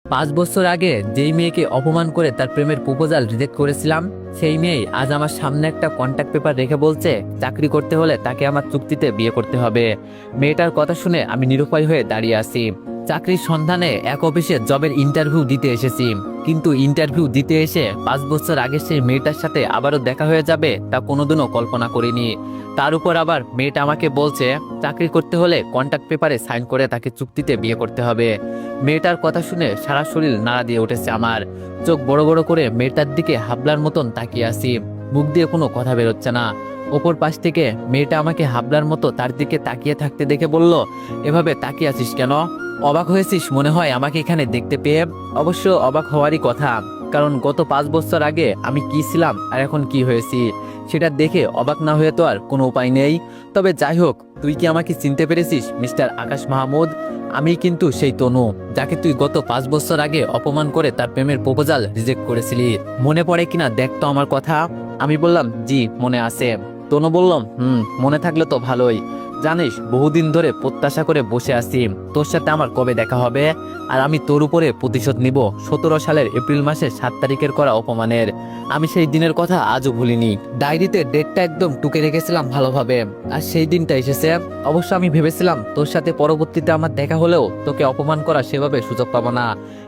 5 বছর আগে যেই মেয়েকে অপমান করে তার প্রেমের প্রপোজাল রিজেক্ট করেছিলাম, সেই মেয়েই আজ আমার সামনে একটা কন্ট্যাক্ট পেপার রেখে বলছে চাকরি করতে হলে তাকে আমার চুক্তিতে বিয়ে করতে হবে। মেয়েটার কথা শুনে আমি নিরুপায় হয়ে দাঁড়িয়ে আছি। চাকরির সন্ধানে এক অফিসে জবের ইন্টারভিউ দিতে এসেছি, কিন্তু ইন্টারভিউ দিতে এসে 5 বছর আগে সেই মেয়েটার সাথে আবারও দেখা হয়ে যাবে তা কোনোদিনও কল্পনা করিনি। তার উপর আবার মেয়েটা আমাকে বলছে চাকরি করতে হলে কন্ট্যাক্ট পেপারে সাইন করে তাকে চুক্তিতে বিয়ে করতে হবে। মেয়েটার কথা শুনে সারা শরীর নাড়া দিয়ে উঠেছে আমার। চোখ বড় বড় করে মেয়েটার দিকে হাবলার মতন তাকিয়ে আছি, মুখ দিয়ে কোনো কথা বেরোচ্ছে না। ওপর পাশ থেকে মেয়েটা আমাকে হাবলার মতো তার দিকে তাকিয়ে থাকতে দেখে বলল, এভাবে তাকিয়ে আছিস কেন? অবাক হয়েছিস মনে হয় আমাকে এখানে দেখতে পেয়ে? অবশ্য অবাক হওয়ারই কথা, কারণ গত 5 বছর আগে আমি কি ছিলাম আর এখন কি হয়েছি সেটা দেখে অবাক না হয়ে তো আর কোনো উপায় নেই। তবে যাই হোক, তুই কি আমাকে চিনতে পেরেছিস মিস্টার আকাশ মাহমুদ? আমি কিন্তু সেই তনু যাকে তুই গত 5 বছর আগে অপমান করে তার প্রেমের প্রপোজাল রিজেক্ট করেছিলি। মনে পড়ে কিনা দেখ তো আমার কথা। আমি বললাম জি মনে আছে। তনু বললাম মনে থাকলে তো ভালোই। জানিস বহুদিন ধরে প্রত্যাশা করে বসে আছি তোর সাথে আমার কবে দেখা হবে, আর আমি তোর উপরে প্রতিশোধ নিব 17 সালের এপ্রিল মাসের 7 তারিখের করা অপমানের। আমি সেই দিনের কথা আজও ভুলিনি। ডায়েরিতে ডেটটা একদম টুকে রেখেছিলাম ভালোভাবে, আর সেই দিনটা এসেছে। অবশ্য আমি ভেবেছিলাম তোর সাথে পরবর্তীতে আমার দেখা হলেও তোকে অপমান করা সেভাবে সুযোগ পাবো না,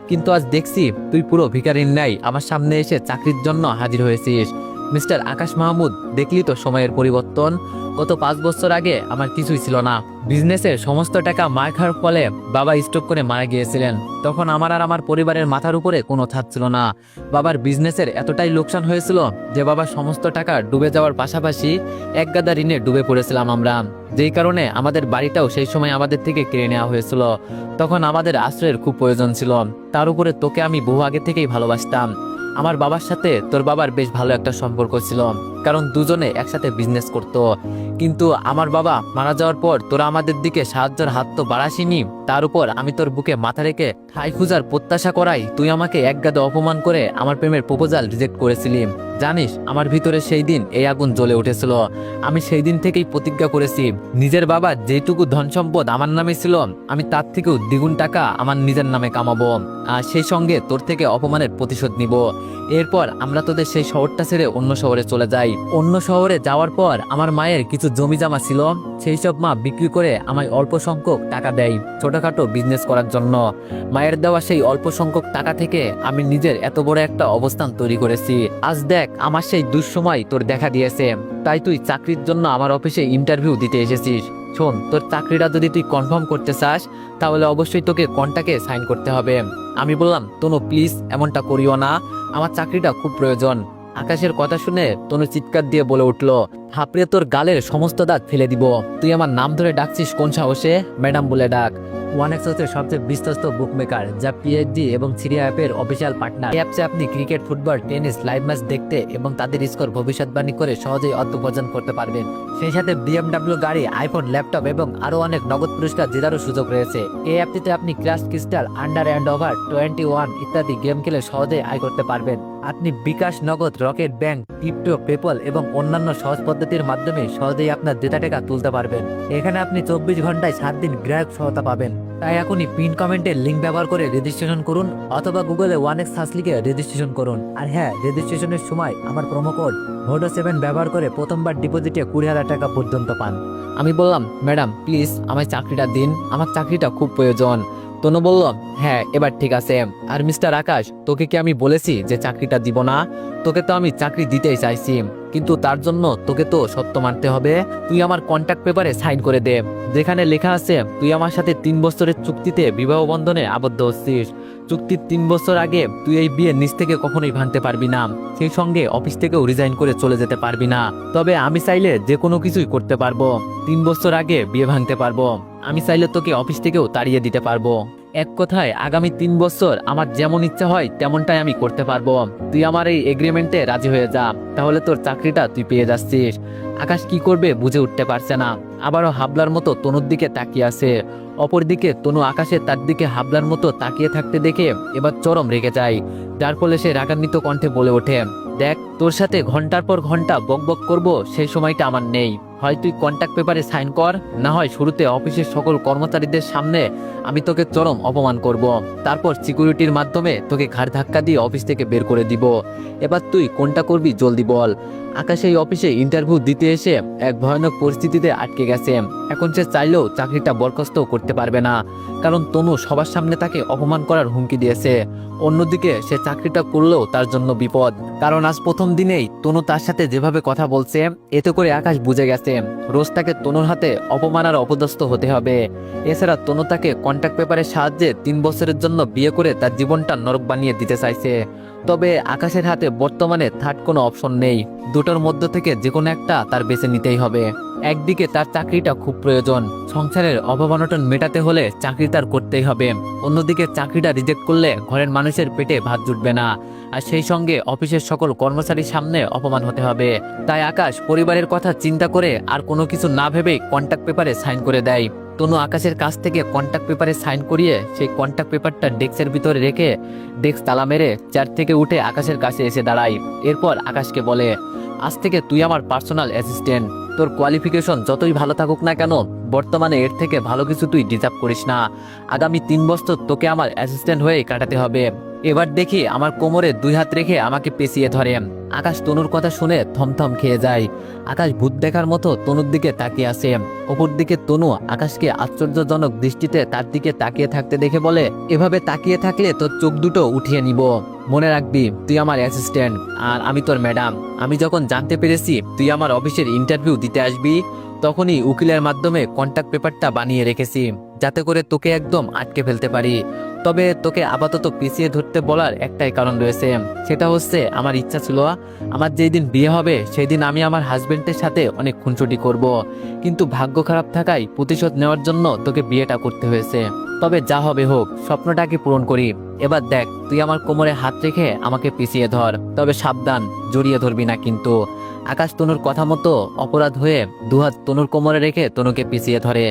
কিন্তু আজ দেখছি তুই পুরো ভিখারির ন্যায় আমার সামনে এসে চাকরির জন্য হাজির হয়েছিস। মিস্টার আকাশ মাহমুদ, দেখলি তো সময়ের পরিবর্তন। গত 5 বছর আগে আমার কিছুই ছিল না। বিজনেসের সমস্ত টাকা মার খাওয়ার ফলে বাবা স্ট্রোক করে মারা গিয়েছিলেন। তখন আমার আর আমার পরিবারের মাথার উপরে কোনো ছাদ ছিল না। বাবার বিজনেসের এতটাই লোকসান হয়েছিল যে বাবার সমস্ত টাকা ডুবে যাওয়ার পাশাপাশি এক গাদা ঋণে ডুবে পড়েছিলাম আমরা, যেই কারণে আমাদের বাড়িটাও সেই সময় আমাদের থেকে কেড়ে নেওয়া হয়েছিল। তখন আমাদের আশ্রয়ের খুব প্রয়োজন ছিল। তার উপরে তোকে আমি বহু আগে থেকেই ভালোবাসতাম। আমার বাবার সাথে তোর বাবার বেশ ভালো একটা সম্পর্ক ছিল, কারণ দুজনে একসাথে বিজনেস করত। কিন্তু আমার বাবা মারা যাওয়ার পর তোরা আমাদের দিকে সাহায্যের হাত তো বাড়াসিনি, তার উপর আমি তোর বুকে মাথা রেখে ঠাই খুঁজার প্রত্যাশা করাই তুই আমাকে একগাদা অপমান করে আমার প্রেমের প্রপোজাল রিজেক্ট করেছিলি। জানিস আমার ভিতরে সেই দিন এই আগুন জ্বলে উঠেছিল। আমি সেই দিন থেকেই প্রতিজ্ঞা করেছি নিজের বাবার যেটুকু ধন সম্পদ আমার নামে ছিল আমি তার থেকেও দ্বিগুণ টাকা আমার নিজের নামে কামাবো, আর সেই সঙ্গে তোর থেকে অপমানের প্রতিশোধ নিব। এরপর আমরা তোদের সেই শহরটা ছেড়ে অন্য শহরে চলে যাই। অন্য শহরে যাওয়ার পর আমার মায়ের কিছু জমি জমা ছিল, সেই সব মা বিক্রি করে আমায় অল্প সংখ্যক টাকা দেয় ছোটখাটো বিজনেস করার জন্য। মায়ের দেওয়া সেই অল্প সংখ্যক টাকা থেকে আমি নিজের এত বড় একটা অবস্থান তৈরি করেছি। আজ দেখ আমার সেই দুঃসময় তোর দেখা দিয়েছে, তাই তুই চাকরির জন্য আমার অফিসে ইন্টারভিউ দিতে এসেছিস। শোন, তোর চাকরিটা যদি তুই কনফার্ম করতে চাস তাহলে অবশ্যই তোকে কন্ট্রাক্টে সাইন করতে হবে। আমি বললাম তনু প্লিজ এমনটা করিও না, আমার চাকরিটা খুব প্রয়োজন। আকাশের কথা শুনে তনু চিৎকার দিয়ে বলে উঠল, থাপড়ে তোর গালের সমস্ত দাঁত ফেলে দিব। তুই আমার নাম ধরে ডাকছিস কোন সাহসে? ম্যাডাম বলে ডাক। ওয়ানেক্স হচ্ছে সবচেয়ে বিশ্বস্ত বুকমেকার, যা পিএইচডি এবং সিরিয়া অ্যাপের অফিসিয়াল পার্টনার। এই অ্যাপসে আপনি cricket, football, tennis live match দেখতে এবং তাদের স্কোর ভবিষ্যৎবাণী করে সহজেই অর্থ উপার্জন করতে পারবেন। সেই সাথে বিএমডব্লিউ গাড়ি, আইফোন, ল্যাপটপ এবং আরো অনেক নগদ পুরস্কার জেতারও সুযোগ রয়েছে। এই অ্যাপটিতে আপনি crush crystal, under and over 21 ইত্যাদি গেম খেলে সহজেই আয় করতে পারবেন। আপনি বিকাশ, নগদ, রকেট ব্যাংক, ক্রিপ্টো, পেপল এবং অন্যান্য সহজ পদ্ধতির মাধ্যমে সহজেই আপনার জেতা টাকা তুলতে পারবেন। এখানে আপনি 24 ঘন্টায় 7 দিন গ্রাহক সহায়তা পাবেন। তাই এখনই পিন কমেন্টের লিঙ্ক ব্যবহার করে রেজিস্ট্রেশন করুন, অথবা গুগলে ওয়ানেক্স সার্চ লিখে রেজিস্ট্রেশন করুন। আর হ্যাঁ, রেজিস্ট্রেশনের সময় আমার প্রোমো কোড VODO7 ব্যবহার করে প্রথমবার ডিপোজিটে 20,000 টাকা পর্যন্ত পান। আমি বললাম ম্যাডাম প্লিজ আমায় চাকরিটা দিন, আমার চাকরিটা খুব প্রয়োজন। তনু বলল, হ্যাঁ এবার ঠিক আছে। আর মিস্টার আকাশ, তোকে কি আমি বলেছি যে চাকরিটা দিব না? তোকে তো আমি চাকরি দিতেই চাইছি, কিন্তু তার জন্য তোকে তো সত্য মানতে হবে। তুই আমার কন্ট্রাক্ট পেপারে সাইন করে দে, যেখানে লেখা আছে তুই আমার সাথে 3 বছরের চুক্তিতে বিবাহ বন্ধনে আবদ্ধ হচ্ছিস। চুক্তির 3 বছর আগে তুই এই বিয়ে নিজ থেকে কখনোই ভাঙতে পারবি না, সেই সঙ্গে অফিস থেকেও রিজাইন করে চলে যেতে পারবি না। তবে আমি চাইলে যে কোনো কিছুই করতে পারবো। 3 বছর আগে বিয়ে ভাঙতে পারবো, আমি চাইলে তোকে অফিস থেকেও তাড়িয়ে দিতে পারবো। এক কথায় আগামী 3 বছর আমার যেমন ইচ্ছা হয় তেমনটাই আমি করতে পারবো। তুই আমার এই এগ্রিমেন্টে রাজি হয়ে যা, তাহলে তোর চাকরিটা তুই পেয়ে যাচ্ছিস। আকাশ কি করবে বুঝে উঠতে পারছে না, আবারও হাবলার মতো তনুর দিকে তাকিয়ে আছে। অপরদিকে তনু আকাশে তার দিকে হাবলার মতো তাকিয়ে থাকতে দেখে এবার চরম রেগে যায়, যার ফলে সে রাগান্বিত কণ্ঠে বলে ওঠে, দেখ, তোর সাথে ঘন্টার পর ঘন্টা বকবক করব সেই সময়টা আমার নেই। হয় তুই কন্ট্যাক্ট পেপারে সাইন কর, না হয় শুরুতে অফিসের সকল কর্মচারীদের সামনে আমি তোকে চরম অপমান করব। তারপর সিকিউরিটির মাধ্যমে তোকে ঘাড় ধাক্কা দিয়ে অফিস থেকে বের করে দিব। এবার তুই কোনটা করবি জলদি বল। আকাশ এই অফিসে ইন্টারভিউ দিতে এসে এক ভয়ানক পরিস্থিতিতে আটকে গেছে। এখন সে চাইলেও চাকরিটা বরখাস্ত করতে পারবে না, কারণ তনু সবার সামনে তাকে অপমান করার হুমকি দিয়েছে। অন্যদিকে সে চাকরিটা করলেও তার জন্য বিপদ, কারণ আজ প্রথম দিনেই তনু তার সাথে যেভাবে কথা বলছে, এতে করে আকাশ বুঝে গেছে রোজ তাকে তনুর হাতে অপমান আর অপদস্থ হতে হবে। এছাড়া তনু তাকে কন্ট্যাক্ট পেপারের সাহায্যে 3 বছরের জন্য বিয়ে করে তার জীবনটা নরক বানিয়ে দিতে চাইছে। তবে আকাশের হাতে বর্তমানে থার্ড কোনো অপশন নেই। দুটোর মধ্য থেকে যে কোনো একটা তার বেছে নিতেই হবে। একদিকে তার চাকরিটা খুব প্রয়োজন, সংসারের অভাব অনটন মেটাতে হলে চাকরি তার করতেই হবে। অন্যদিকে চাকরিটা রিজেক্ট করলে ঘরের মানুষের পেটে ভাত জুটবে না, আর সেই সঙ্গে অফিসের সকল কর্মচারীর সামনে অপমান হতে হবে। তাই আকাশ পরিবারের কথা চিন্তা করে আর কোনো কিছু না ভেবেই কন্ট্যাক্ট পেপারে সাইন করে দেয়। তনু আকাশের কাছ থেকে কন্ট্যাক্ট পেপারে সাইন করিয়ে সেই কন্ট্যাক্ট পেপারটা ডেস্কের ভিতরে রেখে ডেস্ক তালা মেরে চেয়ার থেকে উঠে আকাশের কাছে এসে দাঁড়ায়। এরপর আকাশকে বলে, আজ থেকে তুই আমার পার্সোনাল অ্যাসিস্ট্যান্ট। তোর কোয়ালিফিকেশন যতই ভালো থাকুক না কেন, বর্তমানে এর থেকে ভালো কিছু তুই ডিজার্ভ করিস না। আগামী 3 বছর তোকে আমার অ্যাসিস্ট্যান্ট হয়ে কাটাতে হবে। এবার দেখি আমার কোমরে 2 হাত রেখে আমাকে পেঁচিয়ে ধরে। আকাশ তনুর কথা শুনে থমথম খেয়ে যায়। আকাশ ভূত দেখার মতো তনুর দিকে তাকিয়ে আসে। অপর দিকে তনু আকাশকে আশ্চর্যজনক দৃষ্টিতে তার দিকে তাকিয়ে থাকতে দেখে বলে, এভাবে তাকিয়ে থাকলে তোর চোখ দুটো উঠিয়ে নিব। মনে রাখবি, তুই আমার অ্যাসিস্ট্যান্ট আর আমি তোর ম্যাডাম। আমি যখন জানতে পেরেছি তুই আমার অফিসের ইন্টারভিউ দিতে আসবি, তখনই উকিলের মাধ্যমে কন্ট্যাক্ট পেপারটা বানিয়ে রেখেছি, যাতে করে তোকে একদম আটকে ফেলতে পারি। তবে তোকে আপাতত পিছিয়ে ধরতে বলার একটাই কারণ রয়েছে, সেটা হচ্ছে আমার ইচ্ছা ছিল আমার যেই দিন বিয়ে হবে সেই দিন আমি আমার হাজবেন্ডের সাথে অনেক খুনসুটি করব। কিন্তু ভাগ্য খারাপ থাকায় প্রতিশোধ নেওয়ার জন্য তোকে বিয়েটা করতে হয়েছে। তবে যা হবে হোক, স্বপ্নটাকে পূরণ করি। এবার দেখ, তুই আমার কোমরে হাত রেখে আমাকে পিছিয়ে ধর, তবে সাবধান, জড়িয়ে ধরবি না কিন্তু। আকাশ তনুর কথা মতো অপরাধ হয়ে 2 হাত তনুর কোমরে রেখে তনুকে পিছিয়ে ধরে।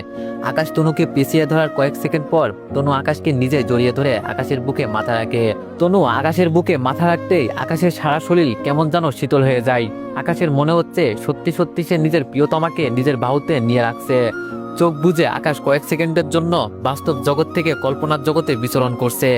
আকাশ তনুকে পিছিয়ে ধরার কয়েক সেকেন্ড পর তনু আকাশকে নিজে জড়িয়ে ধরে আকাশের বুকে মাথা রাখে। তনু আকাশের বুকে মাথা রাখতেই আকাশের সারা শরীর কেমন যেন শীতল হয়ে যায়। আকাশের মনে হচ্ছে সত্যি সত্যি সে নিজের প্রিয়তমাকে নিজের বাহুতে নিয়ে রাখছে। চোখ বুজে আকাশ কয়েক সেকেন্ডের জন্য বাস্তব জগৎ থেকে কল্পনার জগতে বিচরণ করছে।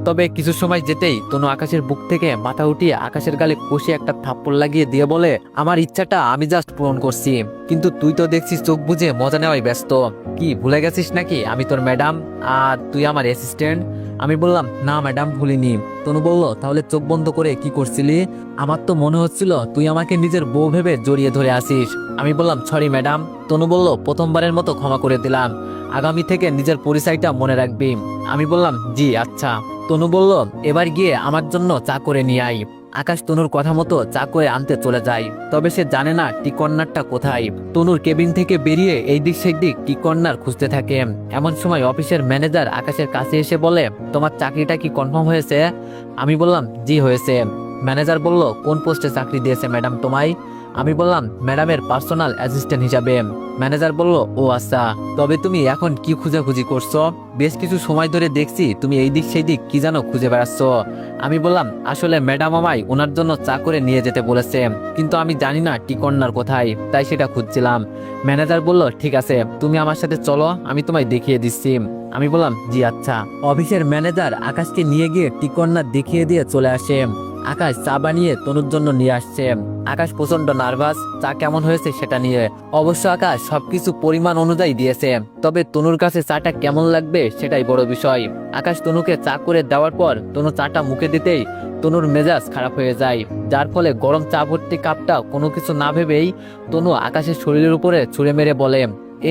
তবে কিছু সময় যেতেই তনু আকাশের বুক থেকে মাথা উঠিয়ে আকাশের গালে কষে একটা থাপ্পড় লাগিয়ে দিয়ে বলে, আমার ইচ্ছাটা আমি জাস্ট পূরণ করছি, কিন্তু তুই তো দেখছিস চোখ বুজে মজা নেওয়াই ব্যস্ত। কি ভুলে গেছিস নাকি আমি তোর ম্যাডাম আর তুই আমার অ্যাসিস্ট্যান্ট? আমি বললাম, না ম্যাডাম, ভুলিনি। তনু বলল, তাহলে চোখ বন্ধ করে কি করছিলি? আমার তো মনে হচ্ছিল তুই আমাকে নিজের বউ ভেবে জড়িয়ে ধরে আসিস। আমি বললাম, সরি ম্যাডাম। তনু বলল, প্রথমবারের মতো ক্ষমা করে দিলাম, আগামী থেকে নিজের পরিচয়টা মনে রাখবি। আমি বললাম, জি আচ্ছা। তনু বলল, এবার গিয়ে আমার জন্য চা করে নিয়ে আই। আকাশ তনুর কথা মতো চা করে আনতে চলে যায়। তবে সে জানে না টি কর্নারটা কোথায়। তনুর কেবিন থেকে বেরিয়ে এই দিক সেই দিক টি কর্নার খুঁজতে থাকে। এমন সময় অফিসের ম্যানেজার আকাশের কাছে এসে বলে, তোমার চাকরিটা কি কনফার্ম হয়েছে? আমি বললাম, জি হয়েছে। ম্যানেজার বলল, কোন পোস্টে চাকরি দিয়েছে ম্যাডাম তোমায়? আমি বললাম, ম্যাডামের পার্সোনাল অ্যাসিস্ট্যান্ট হিসাবে। ম্যানেজার বলল, ও আচ্ছা, তবে তুমি এখন কি খুঁজাখুঁজি করছো? বেশ কিছু সময় ধরে দেখছি তুমি এই দিক সেই দিক কি যেন খুঁজে বেড়াচ্ছ। আমি বললাম, আসলে ম্যাডাম আমায় ওনার জন্য চা করে নিয়ে যেতে বলেছে, কিন্তু আমি জানি না টি কর্নার কোথায়, তাই সেটা খুঁজছিলাম। ম্যানেজার বলল, ঠিক আছে, তুমি আমার সাথে চলো, আমি তোমায় দেখিয়ে দিচ্ছি। আমি বললাম, জি আচ্ছা। অফিসের ম্যানেজার আকাশকে নিয়ে গিয়ে টি কর্নার দেখিয়ে দিয়ে চলে আসে। আকাশ চা বানিয়ে তনুর জন্য নিয়ে আসছে। আকাশ প্রচন্ড নার্ভাস চা কেমন হয়েছে সেটা নিয়ে। অবশ্য আকাশ সবকিছু পরিমাণ অনুযায়ী দিয়েছে, তবে তনুর কাছে চাটা কেমন লাগবে সেটাই বড় বিষয়। আকাশ তনুকে চা করে দেওয়ার পর তনু চাটা মুখে দিতেই তনুর মেজাজ খারাপ হয়ে যায়, যার ফলে গরম চা ভর্তি কাপটা কোনো কিছু না ভেবেই তনু আকাশের শরীরের উপরে ছুঁড়ে মেরে বলে,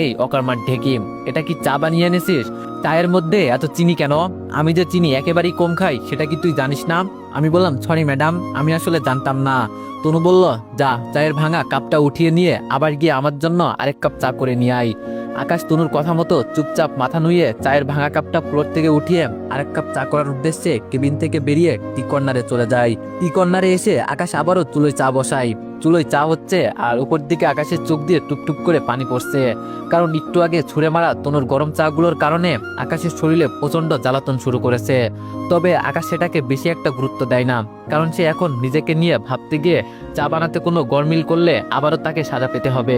এই অকর্মার ঢেকি, এটা কি চা বানিয়ে এনেছিস? চায়ের মধ্যে এত চিনি কেন? আমি যে চিনি একেবারেই কম খাই সেটা কি তুই জানিস না? আমি বললাম, সরি ম্যাডাম, আমি আসলে জানতাম না। তনু বলল, যা চায়ের ভাঙা কাপটা উঠিয়ে নিয়ে আবার গিয়ে আমার জন্য আরেক কাপ চা করে নিয়ে আয়। আকাশ তনুর কথা মতো চুপচাপ মাথা নুইয়ে চায়ের ভাঙা কাপটা ফ্লোর থেকে উঠিয়ে আরেক কাপ চা করার উদ্দেশ্যে কেবিন থেকে বেরিয়ে টি কর্নারে চলে যায়। টি কর্নারে এসে আকাশ আবারও চুলোয় চা বসায়। চুলোয় চা হচ্ছে আর উপর দিকে আকাশের চোখ দিয়ে টুপটুপ করে পানি পড়ছে, কারণ একটু আগে ছুঁড়ে মারা তনুর গরম চাগুলোর কারণে আকাশের শরীরে প্রচন্ড জ্বালাতন শুরু করেছে। তবে আকাশ সেটাকে বেশি একটা গুরুত্ব দেয় না, কারণ সে এখন নিজেকে নিয়ে ভাবতে গিয়ে চা বানাতে কোনো গরমিল করলে আবারও তাকে সাজা পেতে হবে।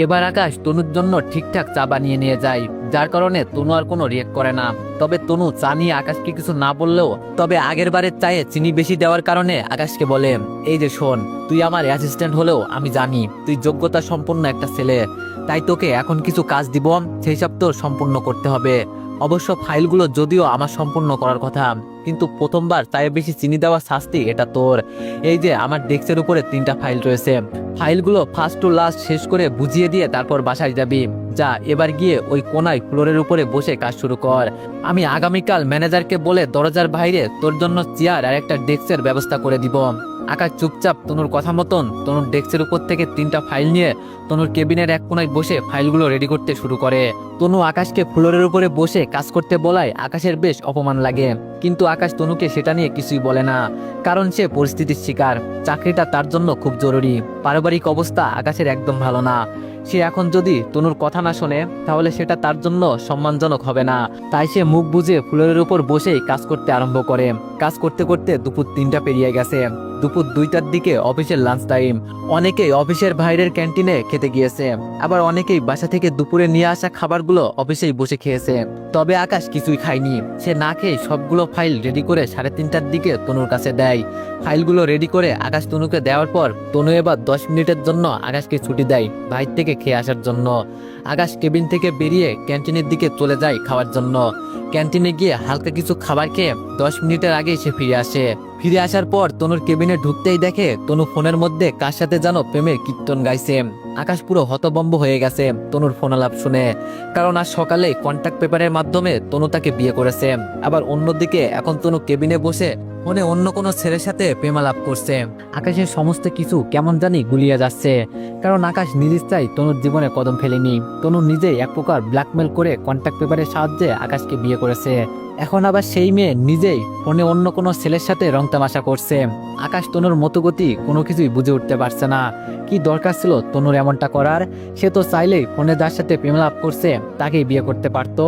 এবার আকাশ তনুর জন্য ঠিকঠাক চা বানিয়ে নিয়ে যায়, যার কারণে তনু আর কোনো রিয়েক্ট করে না। তবে তনু চা নিয়ে আকাশকে কিছু না বললেও তবে আগের বারের চায়ে চিনি বেশি দেওয়ার কারণে আকাশকে বলে, এই যে শোন, তুই আমার অ্যাসিস্ট্যান্ট হলেও আমি জানি তুই যোগ্যতা সম্পন্ন একটা ছেলে, তাই তোকে এখন কিছু কাজ দিব, সেই সব তোর সম্পূর্ণ করতে হবে। অবশ্য ফাইলগুলো যদিও আমার সম্পূর্ণ করার কথা, কিন্তু প্রথমবার চায়ে বেশি চিনি দেওয়া শাস্তি এটা তোর। এই যে আমার ডেস্কের উপরে 3টা ফাইল রয়েছে, ফাইলগুলো ফার্স্ট টু লাস্ট শেষ করে বুঝিয়ে দিয়ে তারপর বাসায় যাবি। যা, এবার গিয়ে ওই কোনায় ফ্লোরের উপরে বসে কাজ শুরু কর। আমি আগামীকাল ম্যানেজারকে বলে দরজার বাইরে তোর জন্য চেয়ার আর একটা ডেস্কের ব্যবস্থা করে দিব। আকাশ চুপচাপ তনুর কথা মতন তনুর ডেস্কের উপর থেকে 3টা ফাইল নিয়ে তনুর কেবিনের এক কোনায় বসে ফাইলগুলো রেডি করতে শুরু করে। তনু আকাশকে ফ্লোরের উপরে বসে কাজ করতে বলায় আকাশের বেশ অপমান লাগে, কিন্তু আকাশ তনুকে সেটা নিয়ে কিছুই বলে না, কারণ সে পরিস্থিতির শিকার। চাকরিটা তার জন্য খুব জরুরি। পারিবারিক অবস্থা আকাশের একদম ভালো না। সে এখন যদি তনুর কথা না শোনে তাহলে সেটা তার জন্য সম্মানজনক হবে না। তাই সে মুখ বুজে ফ্লোরের উপর বসেই কাজ করতে আরম্ভ করে। কাজ করতে করতে দুপুর 3টা পেরিয়ে গেছে। দুপুর 2টার দিকে অফিসের লাঞ্চ টাইম। অনেকেই অফিসের বাইরের ক্যান্টিনে খেতে গিয়েছে, আবার অনেকেই বাসা থেকে দুপুরে নিয়ে আসা খাবারগুলো অফিসেই বসে খেয়েছে। তবে আকাশ কিছুই খায়নি। সে না খেয়ে সবগুলো ফাইল রেডি করে 3:30টার দিকে তনুর কাছে দেয়। ফাইলগুলো রেডি করে আকাশ তনুকে দেওয়ার পর তনু এবার 10 মিনিটের জন্য আকাশকে ছুটি দেয় বাইরে থেকে খেয়ে আসার জন্য। আকাশ কেবিন থেকে বেরিয়ে ক্যান্টিনের দিকে চলে যায় খাওয়ার জন্য। ক্যান্টিনে গিয়ে হালকা কিছু খাবার খেয়ে 10 মিনিটের আগেই সে ফিরে আসে। ফিরে আসার পর তনুর কেবিনে ঢুকতেই দেখে তনু ফোনের মধ্যে কার সাথে যেন প্রেমের কীর্তন গাইছে। আকাশ পুরো হতভম্ব হয়ে গেছে তনুর ফোন আলাপ শুনে, কারণ আজ সকালে কন্ট্যাক্ট পেপারের মাধ্যমে তনু তাকে বিয়ে করেছে। আবার অন্যদিকে এখন তনু কেবিনে বসে ফোনে অন্য কোনো ছেলের সাথে প্রেমালাপ করছে। আকাশের সমস্ত কিছু কেমন জানি গুলিয়ে যাচ্ছে, কারণ আকাশ নিজ ইচ্ছায় তনুর জীবনে কদম ফেলেনি। তনু নিজেই এক প্রকার ব্ল্যাকমেল করে কন্ট্যাক্ট পেপারের সাহায্যে আকাশকে বিয়ে করেছে। এখন আবার সেই মেয়ে নিজেই ফোনে অন্য কোনো ছেলের সাথে রং তামাশা করছে। আকাশ তনুর মতগতি কোনো কিছুই বুঝে উঠতে পারছে না। কি দরকার ছিল তনুর এমনটা করার? সে তো চাইলেই ফোনে যার সাথে প্রেমলাপ করছে তাকেই বিয়ে করতে পারতো,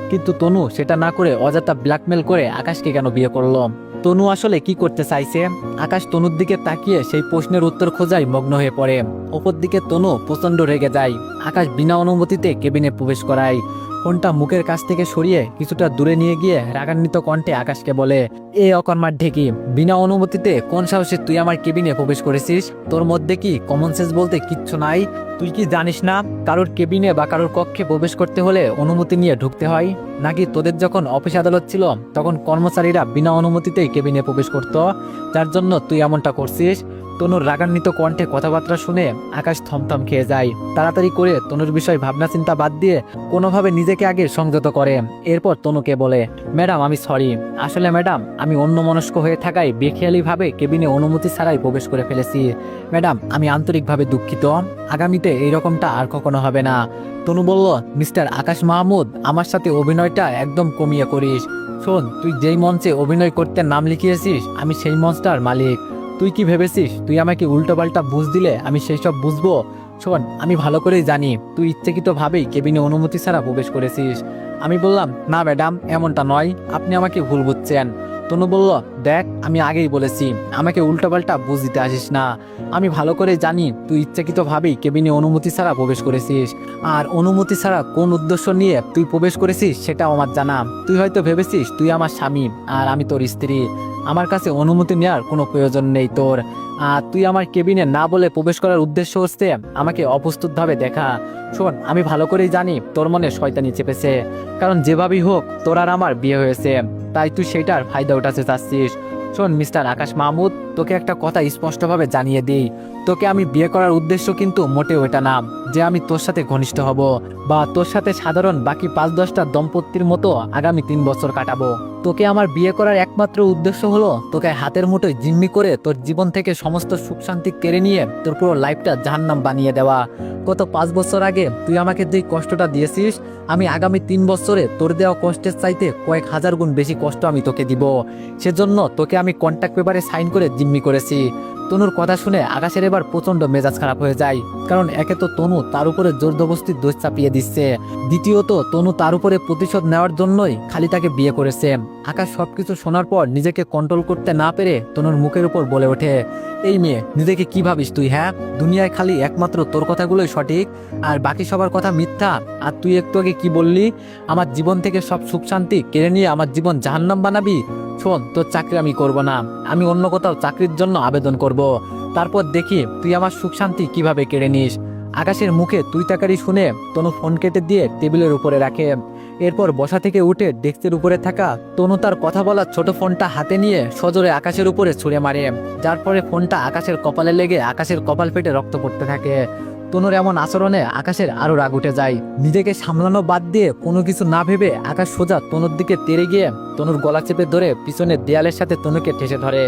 কিন্তু তনু সেটা না করে অযথা ব্ল্যাকমেল করে আকাশকে কেন বিয়ে করলো? তনু আসলে কি করতে চাইছে? আকাশ তনুর দিকে তাকিয়ে সেই প্রশ্নের উত্তর খোঁজায় মগ্ন হয়ে পড়ে। ওপর দিকে তনু প্রচন্ড রেগে যায়। আকাশ বিনা অনুমতিতে কেবিনে প্রবেশ করায়। ফোনটা মুখের কাছ থেকে সরিয়ে কিছুটা দূরে নিয়ে গিয়ে রাগান্বিত কণ্ঠে আকাশকে বলে, এ অকর্মার ঢেকি, বিনা অনুমতিতে কোন সাহসে তুই আমার কেবিনে প্রবেশ করেছিস? তোর মধ্যে কি কমন সেন্স বলতে কিচ্ছু নাই? তুই কি জানিস না কারোর কেবিনে বা কারোর কক্ষে প্রবেশ করতে হলে অনুমতি নিয়ে ঢুকতে হয়? নাকি তোদের যখন অফিস আদালত ছিল তখন কর্মচারীরা বিনা অনুমতিতেই কেবিনে প্রবেশ করত, যার জন্য তুই এমনটা করছিস? তনুর রাগান্বিত কণ্ঠে কথাবার্তা শুনে আকাশ থমথম খেয়ে যায়। তাড়াতাড়ি করে তনুর বিষয় ভাবনা চিন্তা বাদ দিয়ে কোনোভাবে নিজেকে আগে সংযত করে। এরপর তনুকে বলে, ম্যাডাম আমি সরি, আসলে ম্যাডাম আমি অন্যমনস্ক হয়ে থাকায় বেখেয়ালিভাবে কেবিনে অনুমতি ছাড়াই প্রবেশ করে ফেলেছি। ম্যাডাম আমি আন্তরিকভাবে দুঃখিত, আগামীতে এইরকমটা আর কখনো হবে না। তনু বলল, মিস্টার আকাশ মাহমুদ, আমার সাথে অভিনয়টা একদম কমিয়ে করিস। শোন, তুই যেই মঞ্চে অভিনয় করতে নাম লিখিয়েছিস আমি সেই মঞ্চটার মালিক। তুই কি ভেবেছিস তুই আমাকে উল্টোপাল্টা বুঝ দিলে আমি সেই সব বুঝবো? শোন, আমি ভালো করেই জানি তুই ইচ্ছাকৃতভাবেই কেবিনে অনুমতি ছাড়া প্রবেশ করেছিস। আমি বললাম, না ম্যাডাম এমনটা নয়, আপনি আমাকে ভুল বুঝছেন। তনু বলল, দেখ আমি আগেই বলেছি আমাকে উল্টোপাল্টা বুঝ দিতে আসিস না। আমি ভালো করে জানি তুই ইচ্ছাকৃতভাবেই কেবিনে অনুমতি ছাড়া প্রবেশ করেছিস, আর অনুমতি ছাড়া কোন উদ্দেশ্য নিয়ে তুই প্রবেশ করেছিস সেটাও আমার জানা। তুই হয়তো ভেবেছিস তুই আমার স্বামী আর আমি তোর স্ত্রী, আমার কাছে অনুমতি নেওয়ার কোনো প্রয়োজন নেই তোর। আর তুই আমার কেবিনে না বলে প্রবেশ করার উদ্দেশ্য হচ্ছে আমাকে অপ্রস্তুতভাবে দেখা। শোন, আমি ভালো করেই জানি তোর মনে শয়তানি চেপেছে, কারণ যেভাবেই হোক তোর আর আমার বিয়ে হয়েছে, তাই তুই সেটার ফায়দা উঠাতে চাচ্ছিস। শোন মিস্টার আকাশ মাহমুদ, তোকে একটা কথা স্পষ্টভাবে জানিয়ে দিই, তোকে আমি বিয়ে করার উদ্দেশ্য কিন্তু মোটেও এটা না যে আমি তোর সাথে ঘনিষ্ঠ হব বা তোর সাথে সাধারণ বাকি 5-10টা দম্পতির মতো আগামী 3 বছর কাটাবো। তোকে আমার বিয়ে করার একমাত্র উদ্দেশ্য হলো তোকে হাতের মুঠোয় জিম্মি করে তোর জীবন থেকে সমস্ত সুখ শান্তি কেড়ে নিয়ে তোর পুরো লাইফটা জাহান্নাম বানিয়ে দেওয়া। গত 5 বছর আগে তুই আমাকে যেই কষ্টটা দিয়েছিস, আমি আগামী 3 বছরে তোর দেওয়া কষ্টের চাইতে কয়েক হাজার গুণ বেশি কষ্ট আমি তোকে দিব। সেজন্য তোকে আমি কন্ট্রাক্ট পেপারে সাইন করে জিম্মি করেছি। তনুর কথা শুনে আকাশের এবার প্রচন্ড মেজাজ খারাপ হয়ে যায়, কারণ একে তো তনু তার উপরে জোরজবস্তির দোষ চাপিয়ে দিচ্ছে, দ্বিতীয়ত তনু তার উপরে প্রতিশোধ নেওয়ার জন্যই খালি তাকে বিয়ে করেছে। আকাশ সবকিছু শোনার পর নিজেকে কন্ট্রোল করতে না পেরে তনুর মুখের উপর বলে ওঠে, এই মেয়ে, নিজেকে কি ভাবিস তুই? হ্যাঁ, দুনিয়ায় খালি একমাত্র তোর কথাগুলোই সঠিক আর বাকি সবার কথা মিথ্যা। আর তুই একটু আগে কি বললি, আমার জীবন থেকে সব সুখ শান্তি কেড়ে নিয়ে আমার জীবন জাহান্নাম বানাবি? শোন, তোর চাকরি আমি করব না, আমি অন্য কোথাও চাকরির জন্য আবেদন করব, তারপর দেখি তুই আমার সুখ শান্তি কিভাবে কেড়ে নিস। আকাশের মুখে তুই তাকারি শুনে তনু ফোন কেটে দিয়ে টেবিলের উপরে রাখে। এরপর বসা থেকে উঠে ডেস্কের উপরে থাকা তনু তার কথা বলা ছোট ফোনটা হাতে নিয়ে সজোরে আকাশের উপরে ছুঁড়ে মারে, যার পরে ফোনটা আকাশের কপালে লেগে আকাশের কপাল ফেটে রক্ত পড়তে থাকে। তনুর এমন আচরণে আকাশের আরো রাগ উঠে যায়। নিজেকে সামলানো বাদ দিয়ে কোনো কিছু না ভেবে আকাশ সোজা তনুর দিকে তেড়ে গিয়ে তনুর গলা চেপে ধরে পিছনের দেয়ালের সাথে তনুকে ঠেসে ধরে।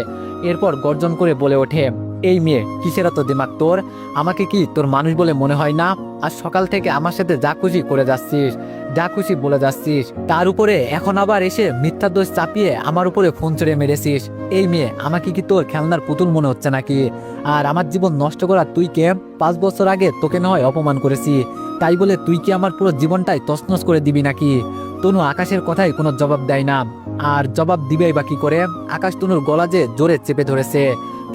এরপর গর্জন করে বলে ওঠে, এই মেয়ে, কিসের এত দিমাগ তোর? আমাকে কি তোর মানুষ বলে মনে হয় না? আর সকাল থেকে আমার সাথে যা খুশি করে যাচ্ছিস, যা খুশি বলে যাচ্ছিস, তার উপরে এখন আবার এসে মিথ্যা দোষ চাপিয়ে আমার উপরে ফোন ছুড়ে মেরেছিস। এই মেয়ে, আমাকে কি তোর খেলনার পুতুল মনে হচ্ছে নাকি? আর আমার জীবন নষ্ট করা তুই কে? 5 বছর আগে তোকে না হয় অপমান করেছি, তাই বলে তুই কি আমার পুরো জীবনটাই তছনছ করে দিবি নাকি? তনু আকাশের কথায় কোনো জবাব দেয় না, আর জবাব দিবেই বা কি করে? আকাশ তনুর গলা যে জোরে চেপে ধরেছে,